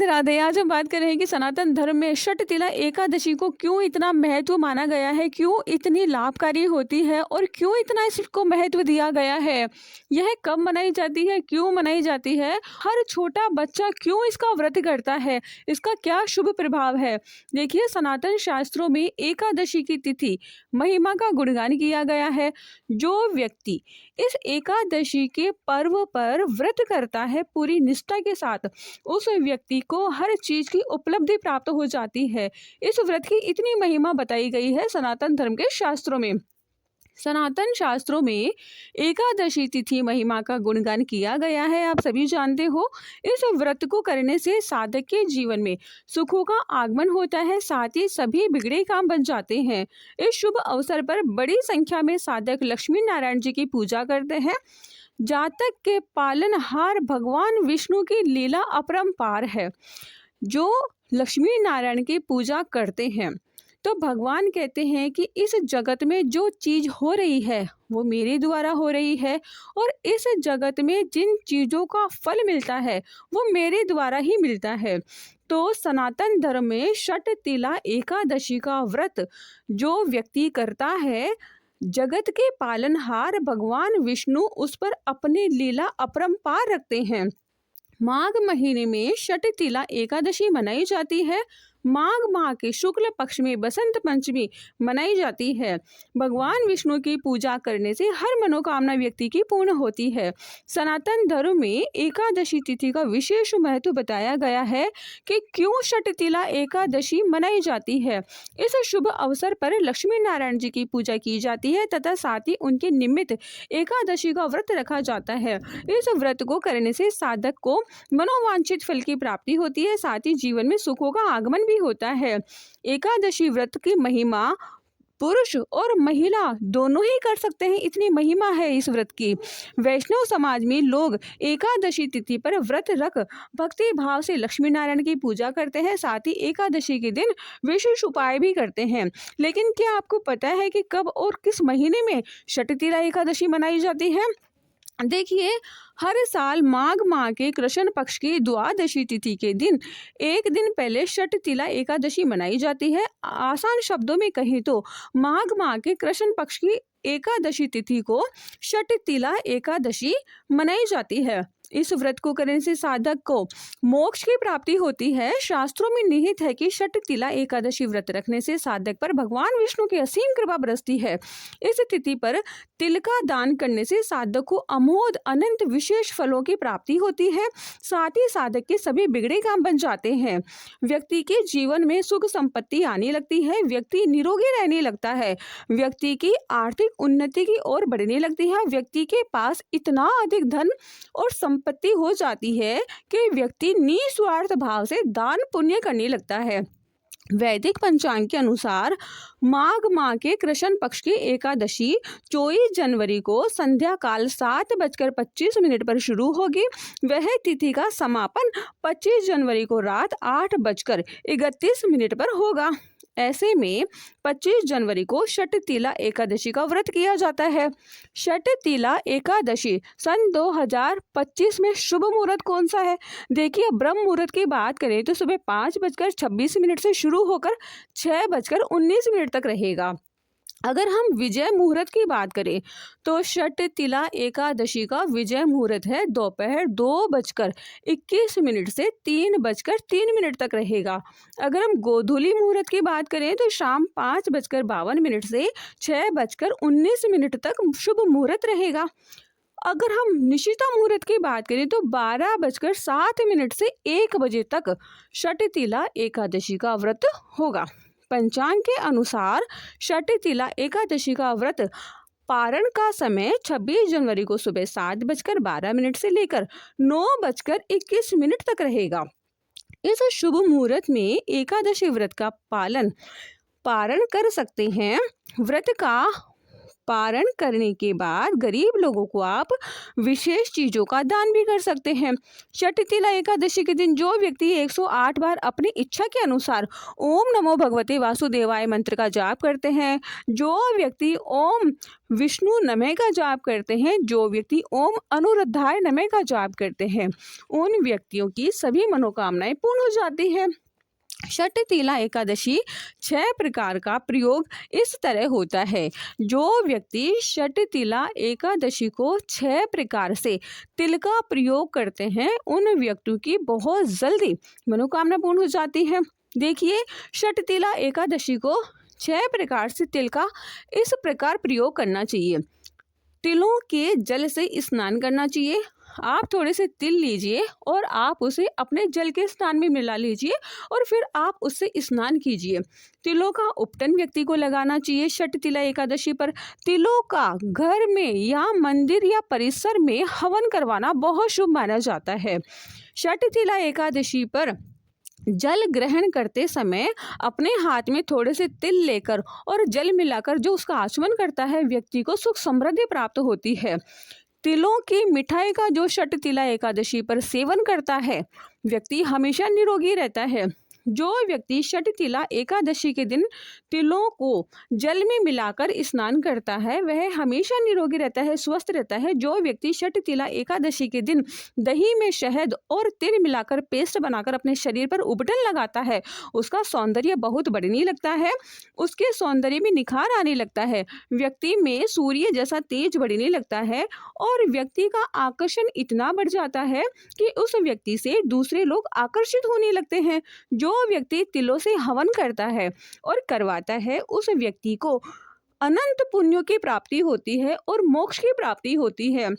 राधे। आज हम बात कर रहे हैं कि सनातन धर्म में षटतिला एकादशी को क्यों इतना महत्व माना गया है, क्यों इतनी लाभकारी होती है और क्यों इतना इसको महत्व दिया गया है। यह कब मनाई जाती है, क्यों मनाई जाती है, हर छोटा बच्चा क्यों इसका व्रत करता है, इसका क्या शुभ प्रभाव है। देखिए, सनातन शास्त्रों में एकादशी की तिथि महिमा का गुणगान किया गया है। जो व्यक्ति इस एकादशी के पर्व पर व्रत करता है पूरी निष्ठा के साथ, उस व्यक्ति को हर चीज की उपलब्धि प्राप्त हो जाती है। इस व्रत की इतनी महिमा बताई गई है सनातन धर्म के शास्त्रों में। सनातन शास्त्रों में एकादशी तिथि महिमा का गुणगान किया गया है। आप सभी जानते हो, इस व्रत को करने से साधक के जीवन में सुखों का आगमन होता है, साथ ही सभी बिगड़े काम बन जाते हैं। इस शुभ अवसर पर बड़ी संख्या में साधक लक्ष्मी नारायण जी की पूजा करते हैं। जातक के पालनहार भगवान विष्णु की लीला अपरंपार है। जो लक्ष्मी नारायण की पूजा करते हैं तो भगवान कहते हैं कि इस जगत में जो चीज हो रही है वो मेरे द्वारा हो रही है, और इस जगत में जिन चीजों का फल मिलता है वो मेरे द्वारा ही मिलता है। तो सनातन धर्म में षटतिला एकादशी का व्रत जो व्यक्ति करता है, जगत के पालनहार भगवान विष्णु उस पर अपनी लीला अपरंपार रखते हैं। माघ महीने में षटतिला एकादशी मनाई जाती है। माघ माह के शुक्ल पक्ष में बसंत पंचमी मनाई जाती है। भगवान विष्णु की पूजा करने से हर मनोकामना व्यक्ति की पूर्ण होती है। सनातन धर्म में एकादशी तिथि का विशेष महत्व बताया गया है कि क्यों षटतिला एकादशी मनाई जाती है। इस शुभ अवसर पर लक्ष्मी नारायण जी की पूजा की जाती है तथा साथ ही उनके निमित्त एकादशी का व्रत रखा जाता है। इस व्रत को करने से साधक को मनोवांछित फल की प्राप्ति होती है, साथ ही जीवन में सुखों का आगमन भी होता है। एकादशी व्रत की महिमा पुरुष और महिला दोनों ही कर सकते हैं, इतनी महिमा है इस व्रत की। वैष्णव समाज में लोग एकादशी तिथि पर व्रत रख भक्ति भाव से लक्ष्मी नारायण की पूजा करते हैं, साथ ही एकादशी के दिन विशेष उपाय भी करते हैं। लेकिन क्या आपको पता है कि कब और किस महीने में षटतिला एकादशी मनाई जाती है? देखिए, हर साल माघ माह के कृष्ण पक्ष की द्वादशी तिथि के दिन एक दिन पहले षटतिला एकादशी मनाई जाती है। आसान शब्दों में कहें तो माघ माह के कृष्ण पक्ष की एकादशी तिथि को षटतिला एकादशी मनाई जाती है। इस व्रत को करने से साधक को मोक्ष की प्राप्ति होती है। शास्त्रों में निहित है कि षटतिला एकादशी व्रत रखने से साधक पर भगवान विष्णु की असीम कृपा बरसती है। इस तिथि पर तिल का दान करने से साधक को अमोघ अनंत विशेष फलों की प्राप्ति होती है। साथ ही साधक के सभी बिगड़े काम बन जाते हैं। व्यक्ति के जीवन में सुख संपत्ति आने लगती है, व्यक्ति निरोगी रहने लगता है, व्यक्ति की आर्थिक उन्नति की ओर बढ़ने लगती है, व्यक्ति के पास इतना अधिक धन और संपत्ति हो जाती है कि व्यक्ति निस्वार्थ भाव से दान पुण्य करने लगता है। वैदिक पंचांग के अनुसार माघ माह के कृष्ण पक्ष की एकादशी 24 जनवरी को संध्या काल 7:25 पर शुरू होगी। वह तिथि का समापन 25 जनवरी को रात 8:31 पर होगा। ऐसे में 25 जनवरी को षटतिला एकादशी का व्रत किया जाता है। षटतिला एकादशी सन 2025 में शुभ मुहूर्त कौन सा है? देखिए, ब्रह्म मुहूर्त की बात करें तो सुबह 5:26 से शुरू होकर 6:19 तक रहेगा। अगर हम विजय मुहूर्त की बात करें तो षटतिला एकादशी का विजय मुहूर्त है दोपहर 2:21 से 3:03 तक रहेगा। अगर हम गोधूली मुहूर्त की बात करें तो शाम 5:52 से 6:19 तक शुभ मुहूर्त रहेगा। अगर हम निशिता मुहूर्त की बात करें तो 12:07 से 1 बजे तक षटतिला एकादशी का व्रत होगा। पंचांग के अनुसार षटतिला एकादशी का व्रत पारण का समय 26 जनवरी को सुबह 7:12 से लेकर 9:21 तक रहेगा। इस शुभ मुहूर्त में एकादशी व्रत का पारण कर सकते हैं। व्रत का पारण करने के बाद गरीब लोगों को आप विशेष चीज़ों का दान भी कर सकते हैं। षटतिला एकादशी के दिन जो व्यक्ति 108 बार अपनी इच्छा के अनुसार ओम नमो भगवते वासुदेवाय मंत्र का जाप करते हैं, जो व्यक्ति ओम विष्णु नमः का जाप करते हैं, जो व्यक्ति ओम अनुरुद्धाय नमः का जाप करते हैं, उन व्यक्तियों की सभी मनोकामनाएं पूर्ण हो जाती है। षटतिला एकादशी 6 प्रकार का प्रयोग इस तरह होता है। जो व्यक्ति षटतिला एकादशी को 6 प्रकार से तिल का प्रयोग करते हैं, उन व्यक्तियों की बहुत जल्दी मनोकामना पूर्ण हो जाती है। देखिए, षटतिला एकादशी को 6 प्रकार से तिल का इस प्रकार प्रयोग करना चाहिए। तिलों के जल से स्नान करना चाहिए। आप थोड़े से तिल लीजिए और आप उसे अपने जल के स्नान में मिला लीजिए और फिर आप उससे स्नान कीजिए। तिलों का उपटन व्यक्ति को लगाना चाहिए। षटतिला एकादशी पर तिलों का घर में या मंदिर या परिसर में हवन करवाना बहुत शुभ माना जाता है। षटतिला एकादशी पर जल ग्रहण करते समय अपने हाथ में थोड़े से तिल लेकर और जल मिलाकर जो उसका आचमन करता है, व्यक्ति को सुख समृद्धि प्राप्त होती है। तिलों की मिठाई का जो षटतिला एकादशी पर सेवन करता है, व्यक्ति हमेशा निरोगी रहता है। जो व्यक्ति षटतिला एकादशी के दिन तिलों को जल में मिलाकर स्नान करता है, वह हमेशा निरोगी रहता है, स्वस्थ रहता है। जो व्यक्ति षटतिला एकादशी के दिन दही में शहद और तिल मिलाकर पेस्ट बनाकर अपने शरीर पर उबटन लगाता है, उसका सौंदर्य बहुत बढ़ने लगता है, उसके सौंदर्य में निखार आने लगता है, व्यक्ति में सूर्य जैसा तेज बढ़ने लगता है और व्यक्ति का आकर्षण इतना बढ़ जाता है कि उस व्यक्ति से दूसरे लोग आकर्षित होने लगते हैं। जो व्यक्ति तिलों से हवन करता है और करवाता है, उस व्यक्ति को अनंत पुण्यों की प्राप्ति होती है और मोक्ष की प्राप्ति होती है।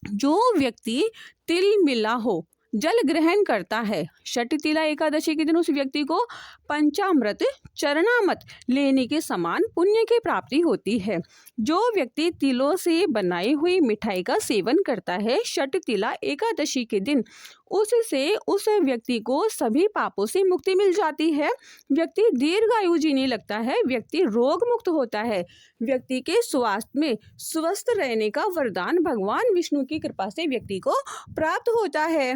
जो व्यक्ति तिल मिला हो जल ग्रहण करता है, षटतिला एकादशी के दिन उस व्यक्ति को पंचामृत चरणामृत लेने के समान पुण्य की प्राप्ति होती है। जो व्यक्ति तिलों से बनाई हुई मिठाई का सेवन करता है षटतिला एकादशी के दिन, उससे उस व्यक्ति को सभी पापों से मुक्ति मिल जाती है। व्यक्ति दीर्घायु जीने लगता है, व्यक्ति रोग मुक्त होता है, व्यक्ति के स्वास्थ्य में स्वस्थ रहने का वरदान भगवान विष्णु की कृपा से व्यक्ति को प्राप्त होता है।